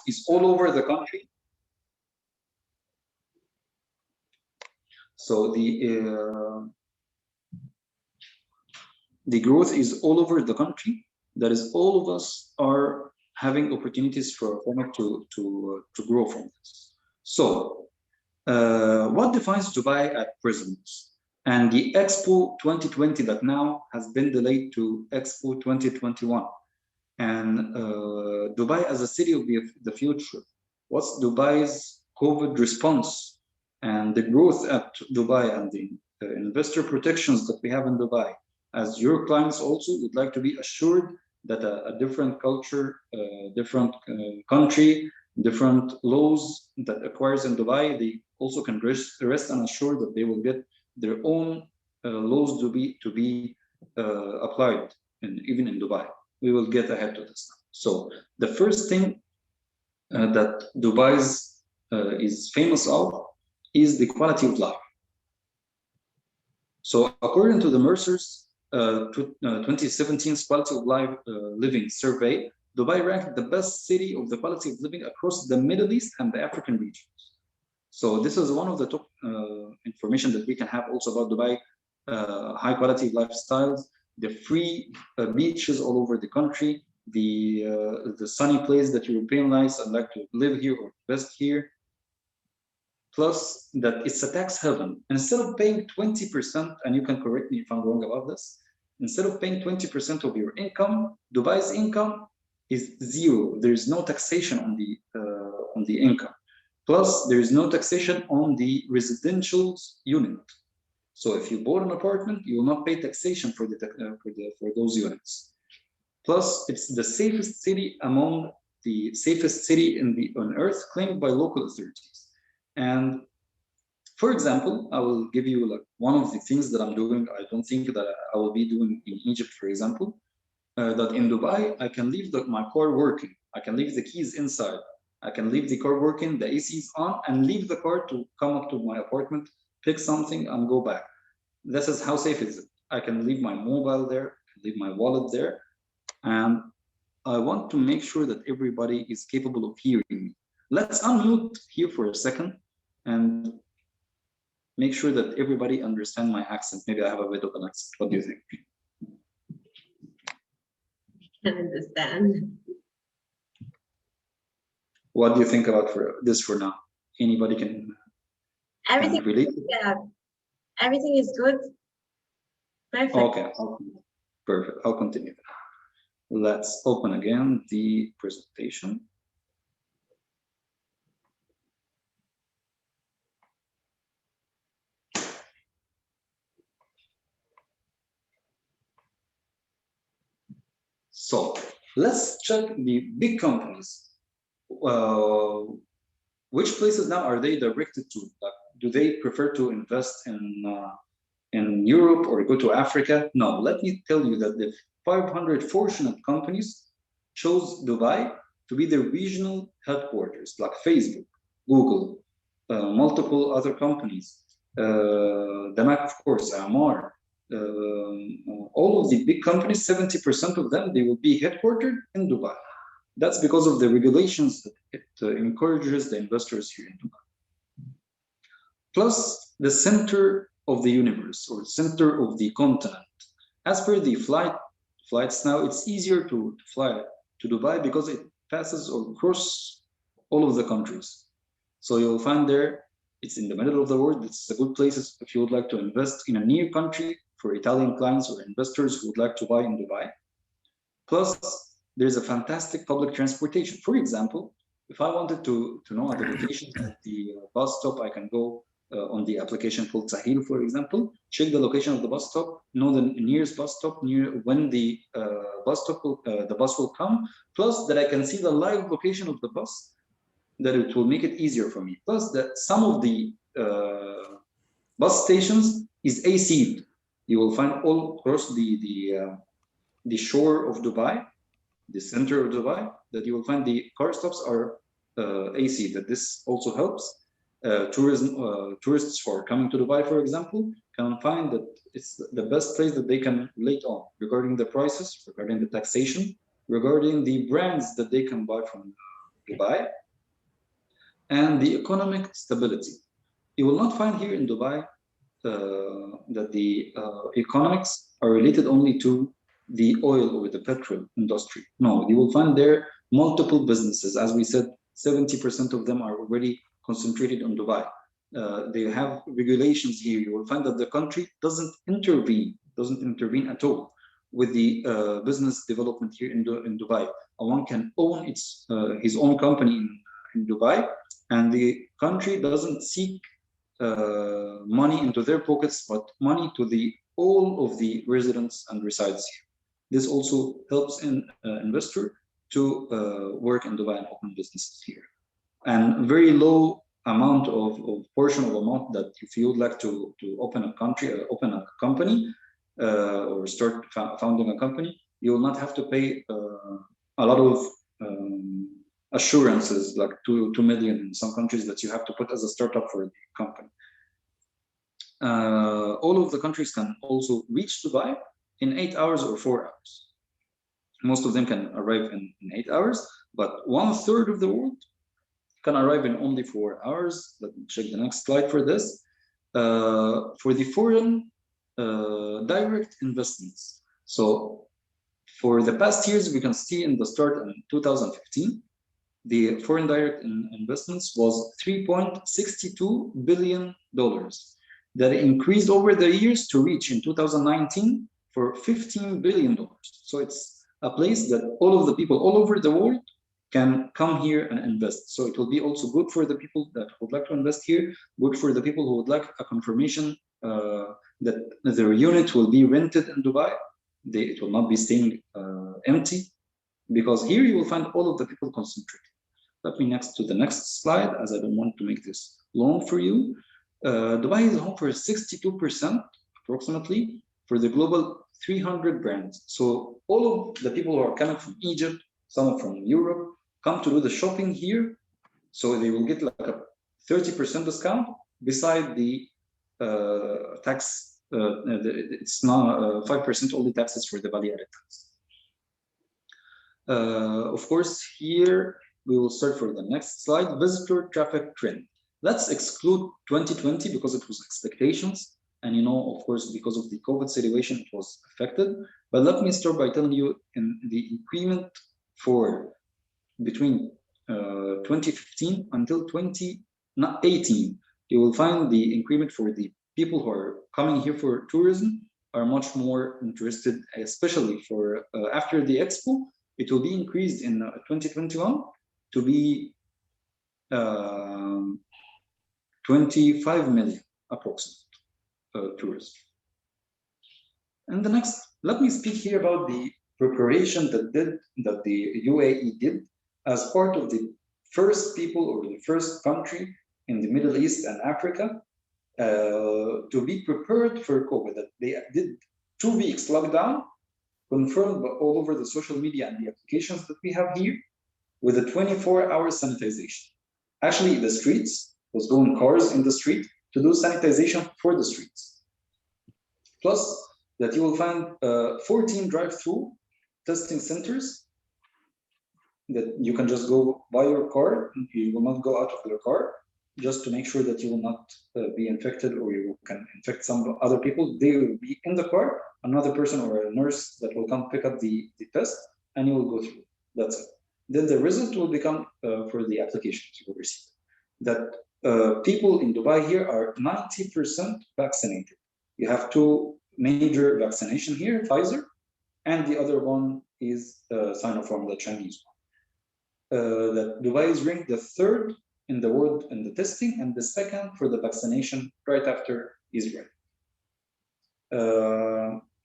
is all over the country. So the growth is all over the country. That is, all of us are having opportunities from it to grow from this. So, what defines Dubai at present? And the Expo 2020 that now has been delayed to Expo 2021. And Dubai as a city of the future. What's Dubai's COVID response and the growth at Dubai and the investor protections that we have in Dubai? As your clients also would like to be assured that a different culture, different country, different laws that acquires in Dubai, they also can rest and assure that they will get their own laws to be applied even in Dubai. We will get ahead to this now. So the first thing that Dubai is famous of is the quality of life. So according to the Mercer's 2017 quality of life living survey, Dubai ranked the best city of the quality of living across the Middle East and the African regions. So this is one of the top information that we can have also about Dubai, high quality lifestyles, the free beaches all over the country, the sunny place that European likes and like to live here or invest here. Plus that it's a tax heaven. Instead of paying 20%, and you can correct me if I'm wrong about this, instead of paying 20% of your income, Dubai's income is zero. There is no taxation on the income. Plus, there is no taxation on the residential unit. So if you bought an apartment, you will not pay taxation for those units. Plus, it's the safest city among the safest city on earth, claimed by local authorities. And for example, I will give you like one of the things that I'm doing. I don't think that I will be doing in Egypt, for example, that in Dubai, I can leave my car working. I can leave the keys inside. I can leave the car working, the AC is on, and leave the car to come up to my apartment, pick something, and go back. This is how safe is it. I can leave my mobile there, leave my wallet there, and I want to make sure that everybody is capable of hearing me. Let's unmute here for a second and make sure that everybody understands my accent. Maybe I have a bit of an accent. What do you think? I can understand. What do you think about this for now? Anybody can relate? Yeah, everything is good. Perfect. Okay, perfect. I'll continue. Let's open again the presentation. So let's check the big companies. Which places now are they directed to? Like, do they prefer to invest in Europe or go to Africa? No, let me tell you that the 500 fortunate companies chose Dubai to be their regional headquarters, like Facebook, Google, multiple other companies, Damak, of course, Amar, all of the big companies, 70% of them, they will be headquartered in Dubai. That's because of the regulations that it encourages the investors here in Dubai. Plus, the center of the universe or center of the continent. As per the flights now, it's easier to fly to Dubai because it passes or crosses all of the countries. So you'll find there, it's in the middle of the world. It's a good place if you would like to invest in a near country for Italian clients or investors who would like to buy in Dubai. Plus, there's a fantastic public transportation. For example, if I wanted to know the location at the bus stop, I can go on the application called Sahil, for example, check the location of the bus stop, know the nearest bus stop, when the bus will come, plus that I can see the live location of the bus, that it will make it easier for me. Plus that some of the bus stations is AC'd. You will find all across the shore of Dubai, the center of Dubai, that you will find the car stops are AC. That this also helps tourists who are coming to Dubai, for example, can find that it's the best place that they can relate on regarding the prices, regarding the taxation, regarding the brands that they can buy from Dubai, and the economic stability. You will not find here in Dubai that the economics are related only to the oil or the petrol industry. No, you will find there multiple businesses. As we said, 70% of them are already concentrated on Dubai. They have regulations here. You will find that the country doesn't intervene at all with the business development here in Dubai. One can own his own company in Dubai, and the country doesn't seek money into their pockets, but money to all of the residents and resides here. This also helps an investor to work in Dubai and open businesses here. And very low amount of portion of amount that if you would like to open a company or start founding a company, you will not have to pay a lot of assurances, like 2 million in some countries, that you have to put as a startup for the company. All of the countries can also reach Dubai in 8 hours or 4 hours. Most of them can arrive in 8 hours, but 1/3 of the world can arrive in only 4 hours. Let me check the next slide for this. For the foreign direct investments. So for the past years, we can see in the start in 2015, the foreign direct investments was $3.62 billion. That increased over the years to reach in 2019 for $15 billion. So it's a place that all of the people all over the world can come here and invest. So it will be also good for the people that would like to invest here, good for the people who would like a confirmation that their unit will be rented in Dubai. It will not be staying empty, because here you will find all of the people concentrated. Let me next to the next slide, as I don't want to make this long for you. Dubai is home for 62% approximately for the global 300 brands. So all of the people who are coming from Egypt, some from Europe, come to do the shopping here. So they will get like a 30% discount beside the tax. It's not 5% only taxes for the value-added tax. Of course, here we will start for the next slide. Visitor traffic trend. Let's exclude 2020 because it was expectations. And of course, because of the COVID situation, it was affected. But let me start by telling you in the increment for between 2015 until 2018, you will find the increment for the people who are coming here for tourism are much more interested, especially for after the expo. It will be increased in 2021 to be 25 million approximately tourists. And the next, let me speak here about the preparation that the UAE did as part of the first people or the first country in the Middle East and Africa to be prepared for COVID. That they did 2 weeks lockdown, confirmed all over the social media and the applications that we have here, with a 24-hour sanitization. Actually, the streets was going cars in the street to do sanitization for the streets. Plus, that you will find 14 drive-through testing centers that you can just go buy your car. You will not go out of your car, just to make sure that you will not be infected or you can infect some other people. They will be in the car, another person or a nurse that will come pick up the test, and you will go through. That's it. Then the result will become for the applications you will receive. That people in Dubai here are 90% vaccinated. You have 2 major vaccination here, Pfizer, and the other one is Sinopharm, the Chinese one. That Dubai is ranked the 3rd in the world in the testing and the 2nd for the vaccination, right after Israel.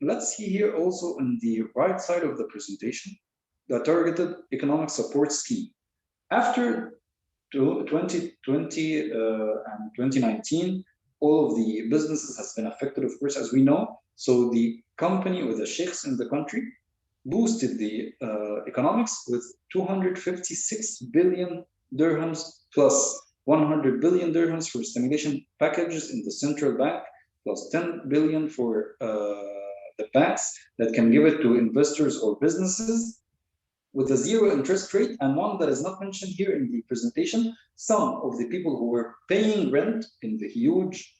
Let's see here also on the right side of the presentation, the targeted economic support scheme. After 2020 and 2019, all of the businesses has been affected, of course, as we know. So the company or the sheikhs in the country boosted the economics with 256 billion dirhams plus 100 billion dirhams for stimulation packages in the central bank, plus 10 billion for the banks that can give it to investors or businesses. with a zero interest rate, and one that is not mentioned here in the presentation, some of the people who were paying rent in the huge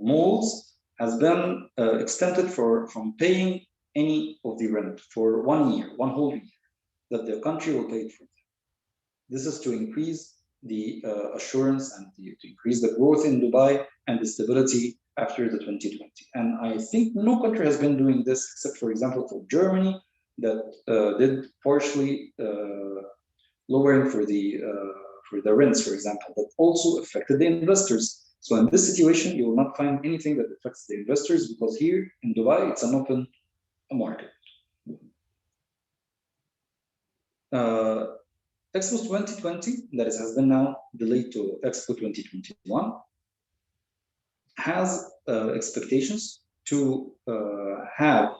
malls has been extended from paying any of the rent for 1 year, one whole year, that the country will pay for them. This is to increase the assurance and to increase the growth in Dubai and the stability after the 2020. And I think no country has been doing this except, for example, for Germany, that did partially lowering for the rents, for example, that also affected the investors. So in this situation, you will not find anything that affects the investors, because here in Dubai, it's an open market. Expo 2020, that has been now delayed to Expo 2021, has expectations to have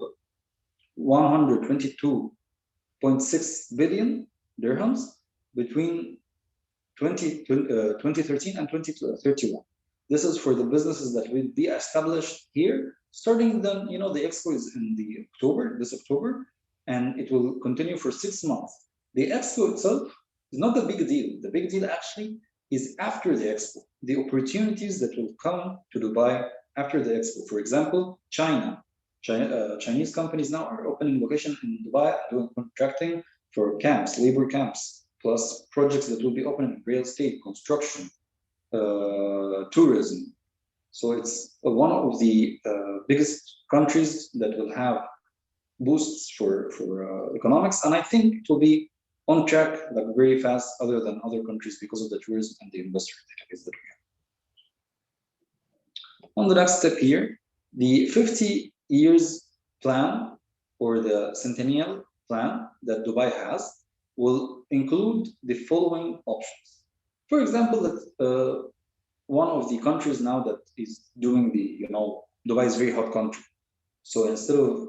122.6 billion dirhams between 2013 and 2031. This is for the businesses that will be established here. Starting then, the expo is in this October, and it will continue for 6 months. The expo itself is not the big deal. The big deal actually is after the expo, the opportunities that will come to Dubai after the expo. For example, Chinese companies now are opening location in Dubai, doing contracting for camps, labor camps, plus projects that will be opening in real estate, construction, tourism. So it's one of the biggest countries that will have boosts for economics, and I think it will be on track, like very fast, other than other countries, because of the tourism and the investor database that we have. On the next step here, the 50 years plan or the centennial plan that Dubai has will include the following options. For example, that one of the countries now that is doing Dubai is a very hot country. So instead of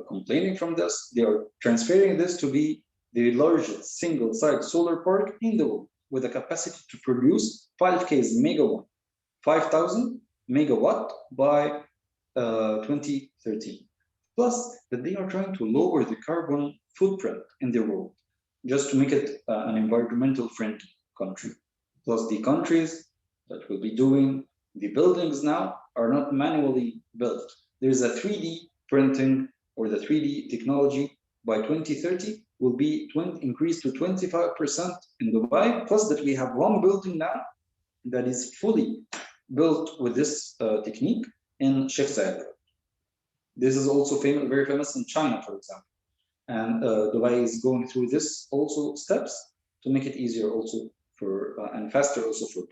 complaining from this, they are transferring this to be the largest single-site solar park in the world, with a capacity to produce 5,000 megawatt by 2030. Plus, that they are trying to lower the carbon footprint in the world, just to make it an environmental friendly country. Plus, the countries that will be doing the buildings now are not manually built. There's a 3D printing, or the 3D technology by 2030 will be increased to 25% in Dubai. Plus that we have one building now that is fully built with this technique in Sheikh Zayed. This is also very famous in China, for example. And Dubai is going through this also steps to make it easier also for and faster also for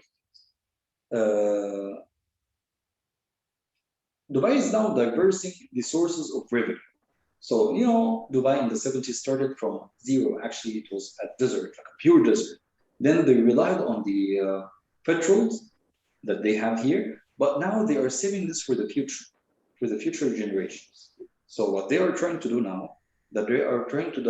Dubai is now diversing the sources of revenue. So, Dubai in the 70s started from zero. Actually, it was a desert, like a pure desert. Then they relied on the petrols that they have here, but now they are saving this for the future generations. So what they are trying to do now, that they are trying to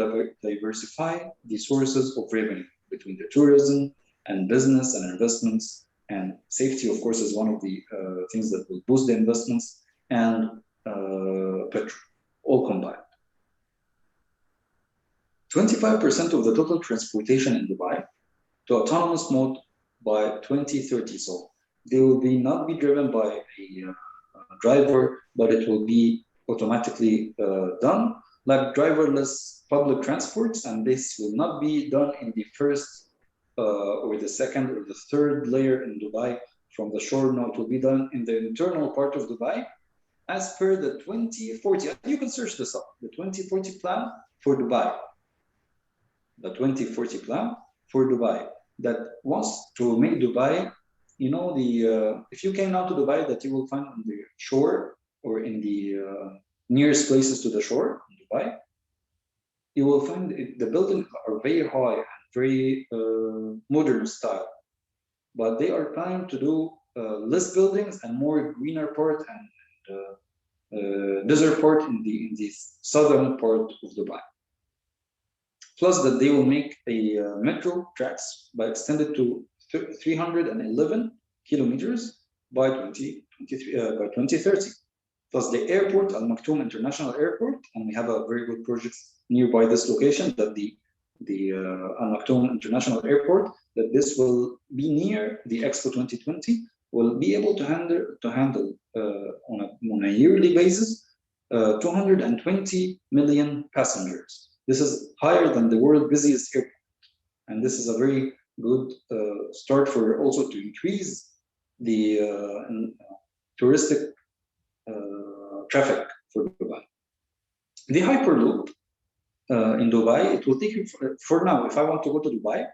diversify the sources of revenue between the tourism and business and investments, and safety, of course, is one of the things that will boost the investments, and petrol, all combined. 25% of the total transportation in Dubai to autonomous mode by 2030. So they will not be driven by a driver, but it will be automatically done, like driverless public transports, and this will not be done in the first or the second or the third layer in Dubai from the shore. No, it will be done in the internal part of Dubai as per the 2040. You can search this up, the 2040 plan for Dubai. The 2040 plan for Dubai that wants to make Dubai, if you came now to Dubai, that you will find on the shore or in the nearest places to the shore in Dubai, you will find the buildings are very high and very modern style, but they are planning to do less buildings and more greener part and desert part in the southern part of Dubai. Plus that they will make a metro tracks by extended to 311 kilometers by 2030. Plus the airport, Al Maktoum International Airport, and we have a very good project nearby this location, that the Al Maktoum International Airport, that this will be near the Expo 2020, will be able to handle on a yearly basis 220 million passengers. This is higher than the world's busiest airport, and this is a very good start for also to increase the touristic traffic for Dubai. The Hyperloop in Dubai, it will take you for now. If I want to go to Dubai,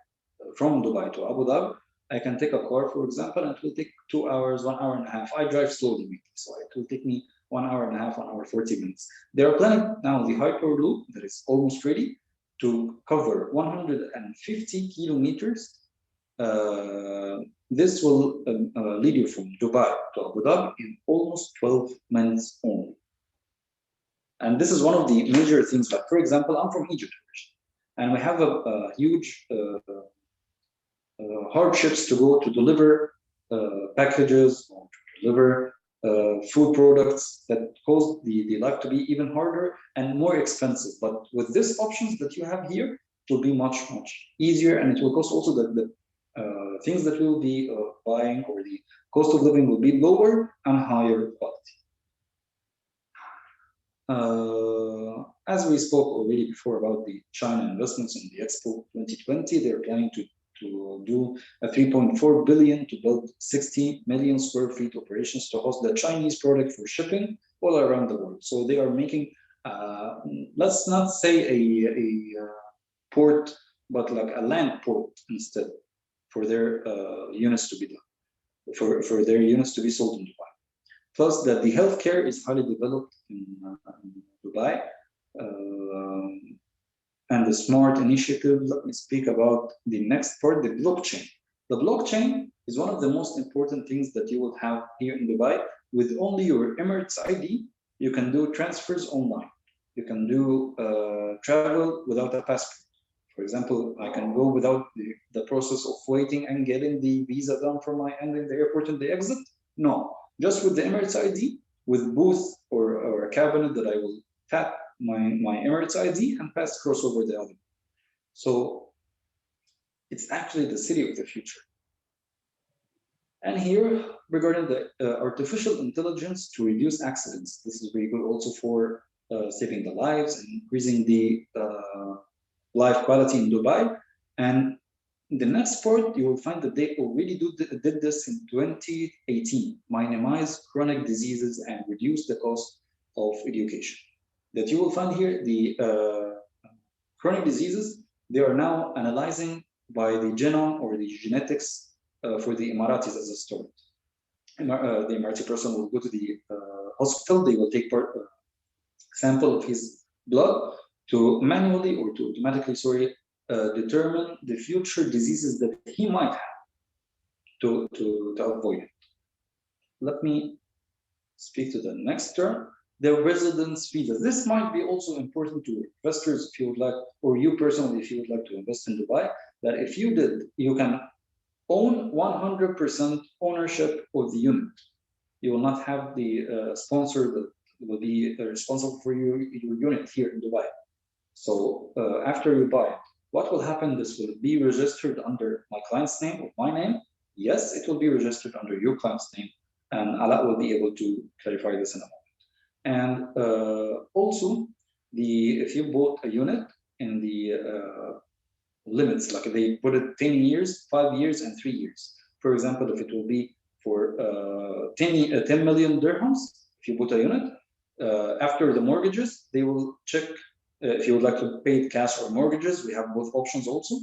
from Dubai to Abu Dhabi, I can take a car, for example, and it will take 2 hours, 1 hour and a half. I drive slowly, so it will take me 1 hour and a half, 1 hour 40 minutes. They are planning now the Hyperloop that is almost ready to cover 150 kilometers. This will lead you from Dubai to Abu Dhabi in almost 12 minutes only. And this is one of the major things. Like, for example, I'm from Egypt, and we have a huge hardships to go to deliver packages or to deliver food products that cause the life to be even harder and more expensive. But with these options that you have here, it will be much easier, and it will cost also the things that we will be buying, or the cost of living will be lower and higher quality. As we spoke already before about the China investments in the Expo 2020, they're planning to do a 3.4 billion to build 60 million square feet operations to host the Chinese product for shipping all around the world. So they are making, let's not say a port, but like a land port instead, for their units to be done, for their units to be sold in Dubai. Plus that the healthcare is highly developed in Dubai. And the smart initiative, let me speak about the next part, the blockchain. The blockchain is one of the most important things that you will have here in Dubai. With only your Emirates ID, you can do transfers online. You can do travel without a passport. For example, I can go without the process of waiting and getting the visa done from my end in the airport and the exit. No, just with the Emirates ID, with booth or a cabinet that I will tap my Emirates ID and pass crossover the other. So it's actually the city of the future. And here, regarding the artificial intelligence to reduce accidents, this is very good also for saving the lives and increasing the life quality in Dubai. And in the next part, you will find that they already did this in 2018, minimize chronic diseases and reduce the cost of education. That you will find here the chronic diseases, they are now analyzing by the genome or the genetics for the Emiratis as a start. The Emirati person will go to the hospital, they will take sample of his blood to manually or to automatically, determine the future diseases that he might have to avoid it. Let me speak to the next term, the residence visa. This might be also important to investors if you would like, or you personally, if you would like to invest in Dubai, that if you did, you can own 100% ownership of the unit. You will not have the sponsor that will be responsible for your unit here in Dubai. So after you buy it, what will happen? This will be registered under my client's name or my name. Yes, it will be registered under your client's name, and Ala will be able to clarify this in a moment. And also, if you bought a unit in the limits, like they put it 10 years, 5 years, and 3 years. For example, if it will be for 10 million dirhams, if you bought a unit, after the mortgages, they will check if you would like to pay it cash or mortgages. We have both options also.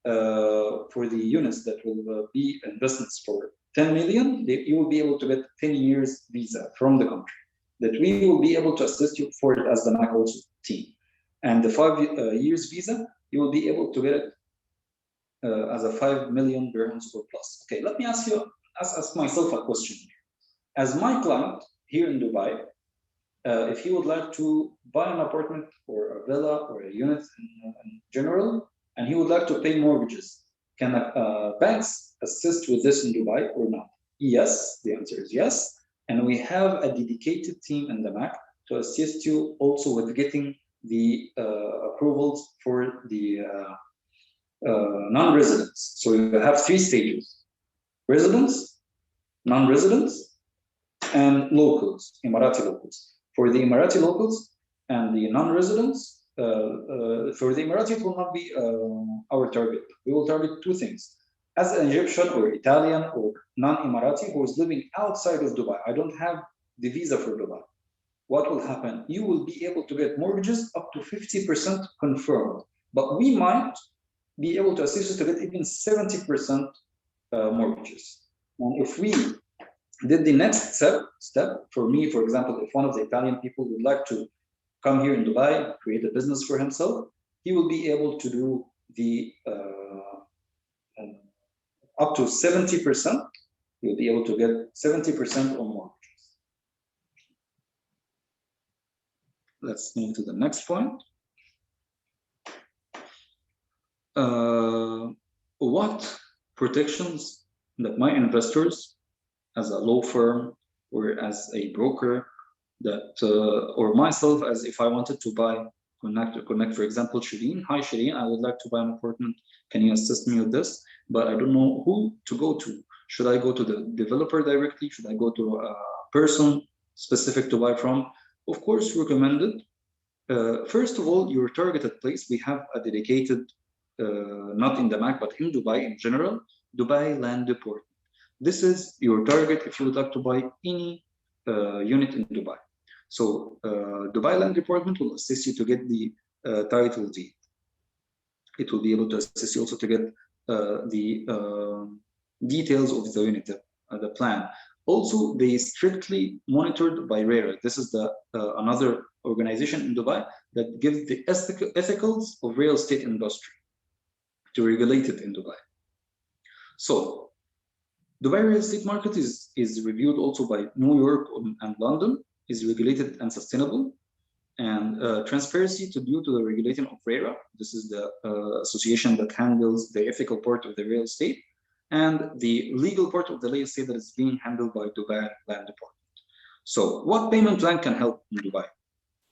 For the units that will be investments for 10 million, you will be able to get 10 years visa from the country that we will be able to assist you for it as the MAC also team. And the 5 years visa, you will be able to get it as a 5 million dirhams or plus. Okay, let me ask myself a question here. As my client here in Dubai, if he would like to buy an apartment or a villa or a unit in general, and he would like to pay mortgages, can banks assist with this in Dubai or not? Yes, the answer is yes. And we have a dedicated team in the MAC to assist you also with getting the approvals for the non-residents. So you have 3 stages: residents, non-residents, and locals, Emirati locals. For the Emirati locals and the non-residents, for the Emirati, it will not be our target. We will target 2 things. As an Egyptian or Italian or non-Emirati who is living outside of Dubai, I don't have the visa for Dubai. What will happen? You will be able to get mortgages up to 50% confirmed, but we might be able to assist you to get even 70% mortgages. And if we did the next step, for me, for example, if one of the Italian people would like to come here in Dubai, create a business for himself, he will be able to do the up to 70%. He will be able to get 70% or more. Let's move to the next point. What protections that my investors, as a law firm or as a broker, that or myself, as if I wanted to buy, connect, for example, Shireen. Hi, Shireen, I would like to buy an apartment. Can you assist me with this? But I don't know who to go to. Should I go to the developer directly? Should I go to a person specific to buy from? Of course, recommended. First of all, your targeted place, we have a dedicated, not in the MAC, but in Dubai in general, Dubai Land Department. This is your target if you would like to buy any unit in Dubai. So Dubai Land Department will assist you to get the title deed. It will be able to assist you also to get the details of the unit, the plan. Also, they strictly monitored by RERA. This is the another organization in Dubai that gives the ethicals of real estate industry to regulate it in Dubai. So Dubai real estate market is reviewed also by New York and London, is regulated and sustainable, and transparency due to the regulation of RERA. This is the association that handles the ethical part of the real estate, and the legal part of the real estate that is being handled by Dubai Land Department. So what payment plan can help in Dubai?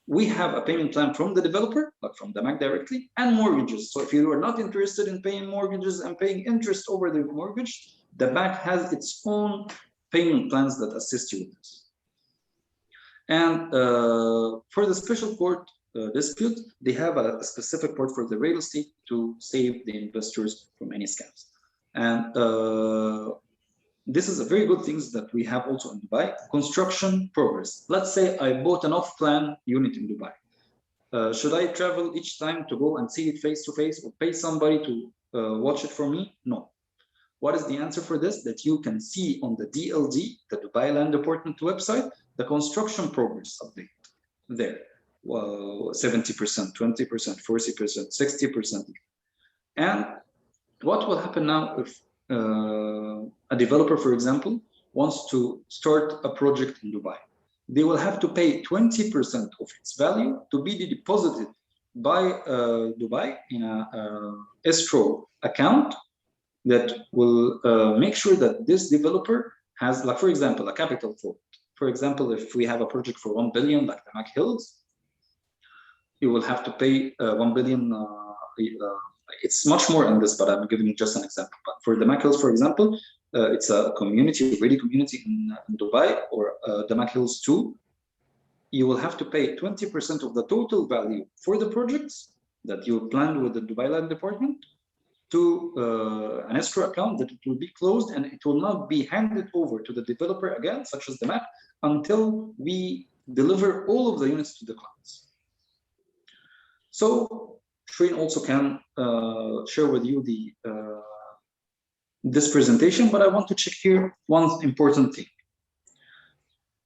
We have a payment plan from the developer, like from the MAC directly, and mortgages. So if you are not interested in paying mortgages and paying interest over the mortgage, the bank has its own payment plans that assist you with this. And for the special court dispute, they have a specific part for the real estate to save the investors from any scams. And this is a very good thing that we have also in Dubai. Construction progress. Let's say I bought an off-plan unit in Dubai. Should I travel each time to go and see it face to face or pay somebody to watch it for me? No. What is the answer for this? That you can see on the DLD, the Dubai Land Department website, the construction progress update there. 70%, 20%, 40%, 60%. And what will happen now if a developer, for example, wants to start a project in Dubai? They will have to pay 20% of its value to be deposited by Dubai in a escrow account that will make sure that this developer has, like, for example, a capital for. For example, if we have a project for 1 billion, like the Mac Hills, you will have to pay 1 billion. It's much more than this, but I'm giving you just an example. But for the Mac Hills, for example, it's a community, a ready community in Dubai, or the Mac Hills 2. You will have to pay 20% of the total value for the projects that you planned with the Dubai Land Department to an escrow account that it will be closed, and it will not be handed over to the developer again, such as the MAC, until we deliver all of the units to the clients. So Shireen also can share with you the this presentation, but I want to check here one important thing.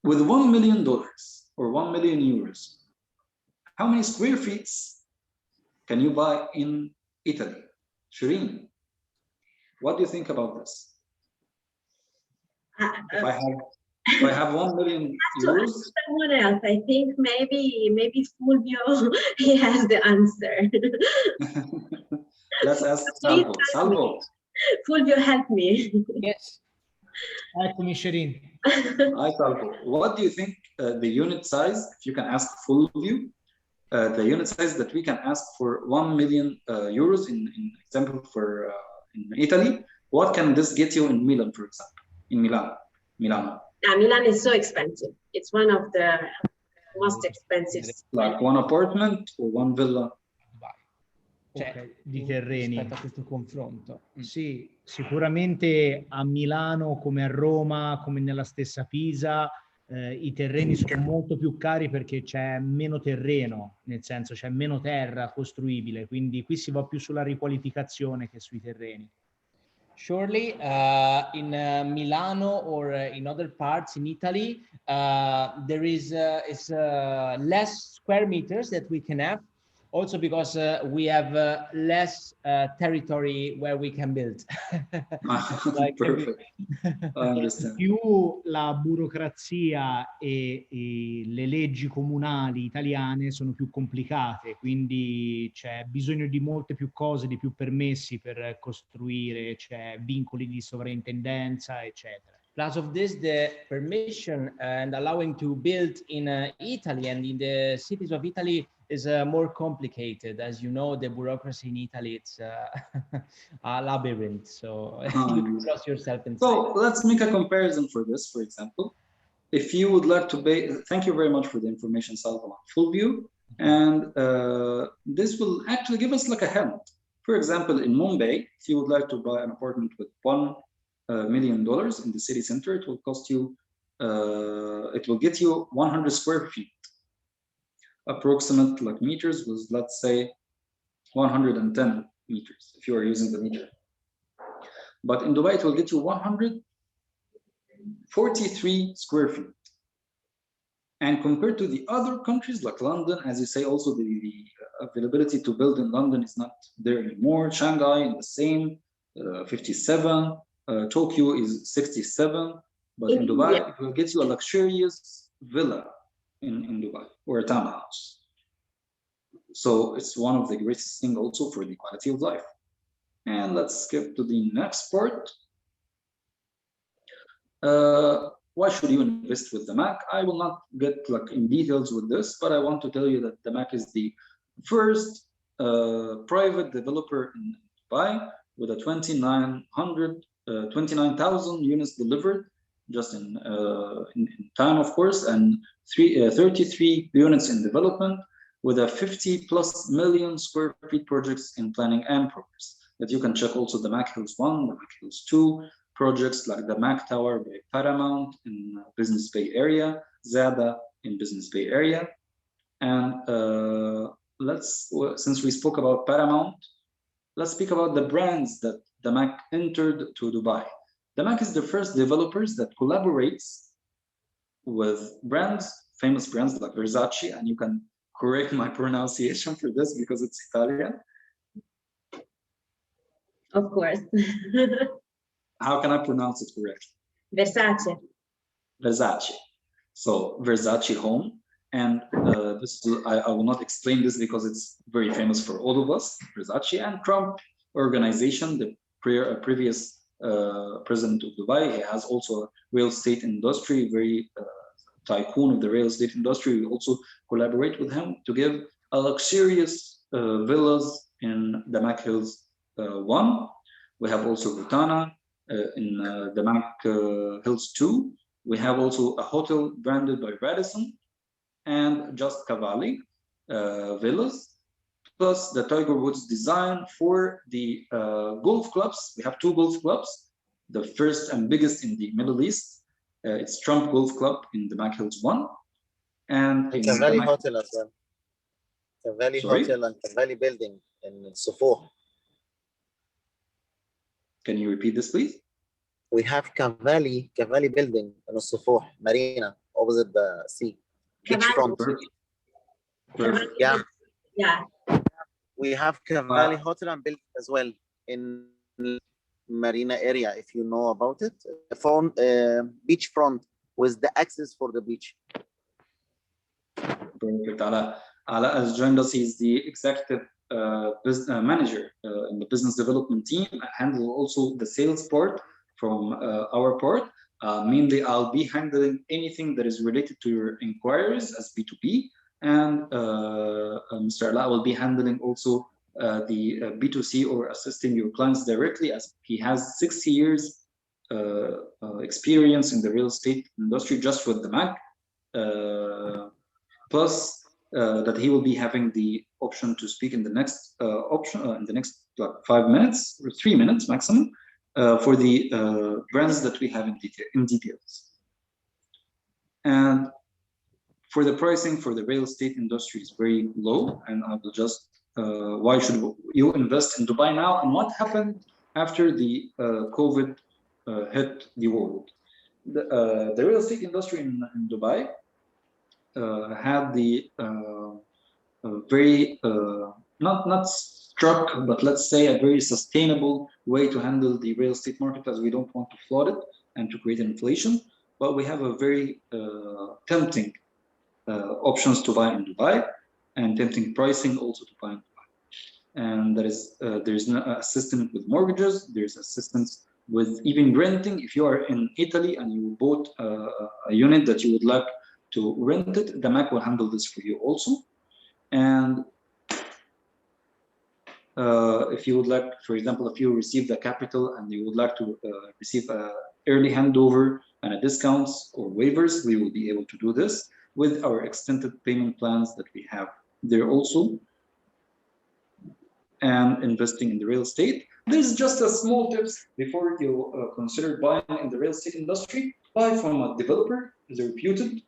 With $1 million or 1 million euros, how many square feet can you buy in Italy? Shireen, what do you think about this? If I have 1 million euros, someone else. I think maybe Fulvio he has the answer. Let's ask Salvo. Salvo, Fulvio, help me. Yes. Eccomi, Sherin. Hi, Falco. What do you think the unit size, if you can ask full view, the unit size that we can ask for 1 million euros in example for in Italy, what can this get you in Milan, for example? In Milan. Milan is so expensive. It's one of the most expensive. Like one apartment or one villa? Cioè, di terreni. Rispetto a questo confronto. Sì, sicuramente a Milano come a Roma, come nella stessa Pisa, i terreni sono molto più cari perché c'è meno terreno, nel senso c'è meno terra costruibile, quindi qui si va più sulla riqualificazione che sui terreni. Surely, in Milano or in other parts in Italy, there is less square meters that we can have. Also because we have less territory where we can build. Like perfect. I understand. Più la burocrazia e le leggi comunali italiane sono più complicate, quindi c'è bisogno di molte più cose, di più permessi per costruire, c'è vincoli di sovrintendenza, eccetera. Plus of this, the permission and allowing to build in Italy and in the cities of Italy is more complicated. As you know, the bureaucracy in Italy, it's a labyrinth. So you cross yourself inside. So let's make a comparison for this, for example. If you would like to pay, thank you very much for the information, Salva, on full view. And this will actually give us like a hint. For example, in Mumbai, if you would like to buy an apartment with $1 million in the city center, it will cost you, it will get you 100 square feet. Approximate like meters was, let's say, 110 meters if you are using the meter. But in Dubai, it will get you 143 square feet. And compared to the other countries like London, as you say, also the availability to build in London is not there anymore. Shanghai in the same, 57. Tokyo is 67. But in Dubai, it will get you a luxurious villa in Dubai or a townhouse. So it's one of the greatest things also for the quality of life. And let's skip to the next part. Why should you invest with the MAC? I will not get like in details with this, but I want to tell you that the MAC is the first private developer in Dubai with a 29,000 units delivered just in time, of course, and 33 units in development with a 50+ million square feet projects in planning and progress. That you can check also the MAC Hills 1, the MAC Hills 2, projects like the MAC Tower by Paramount in Business Bay Area, Zada in Business Bay Area. And since we spoke about Paramount, let's speak about the brands that the MAC entered to Dubai. The MAC is the first developers that collaborates with brands, famous brands like Versace, and you can correct my pronunciation for this because it's Italian. Of course. How can I pronounce it correctly? Versace. Versace. So Versace Home, and I will not explain this because it's very famous for all of us. Versace and Trump Organization, the previous president of Dubai, he has also a real estate industry, very tycoon of the real estate industry. We also collaborate with him to give a luxurious villas in the MAC Hills 1. We have also Rutana in the MAC Hills 2. We have also a hotel branded by Radisson and Just Cavalli villas, plus the Tiger Woods design for the golf clubs. We have 2 golf clubs, the first and biggest in the Middle East. It's Trump Golf Club in the MAC Hills 1. And Cavalli Hotel as well. Cavalli Hotel and Cavalli Building in Sufoh. Can you repeat this, please? We have Cavalli Building in Sufoh Marina, opposite the sea. Beachfront. Perfect. Yeah. Yeah. We have Cavalli Hotel and Building as well in Marina area, if you know about it. From beachfront with the access for the beach. Perfect. Ala has joined us. He's the executive manager in the business development team, and handles also the sales part from our part. Mainly, I'll be handling anything that is related to your inquiries as B2B, and Mr. Ala will be handling also the B2C, or assisting your clients directly, as he has 6 years experience in the real estate industry just with the MAC, plus that he will be having the option to speak in the next in the next like 5 minutes or 3 minutes maximum for the brands that we have in details. And for the pricing for the real estate industry is very low, and I will just why should you invest in Dubai now, and what happened after the COVID hit the world. The real estate industry in Dubai had the very not struck, but let's say a very sustainable way to handle the real estate market, as we don't want to flood it and to create inflation. But we have a very tempting options to buy in Dubai, and tempting pricing also to buy in Dubai. And there's assistance with mortgages, there's assistance with even renting. If you are in Italy and you bought a unit that you would like to rent it, the MAC will handle this for you also. And if you would like, for example, if you receive the capital and you would like to receive an early handover and a discounts or waivers, we will be able to do this with our extended payment plans that we have there also. And investing in the real estate, there's just a small tips before you consider buying in the real estate industry. Buy from a developer who's reputed,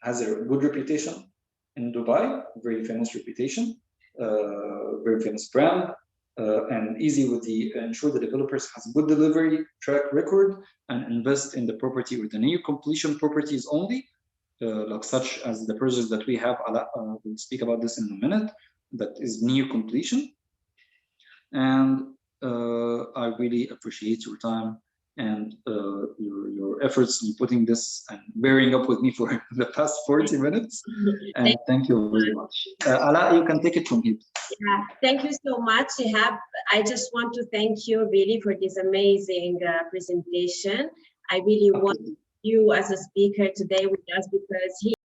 has a good reputation in Dubai, very famous reputation, very famous brand, and easy with the ensure the developers has good delivery track record, and invest in the property or the near completion properties only, like such as the projects that we have. We'll speak about this in a minute. That is near completion. And I really appreciate your time and your efforts in putting this and bearing up with me for the past 40 minutes. And thank you very much. Ala, you can take it from here. Yeah, thank you so much, Shihab. I just want to thank you really for this amazing presentation. I really want you as a speaker today with us, because he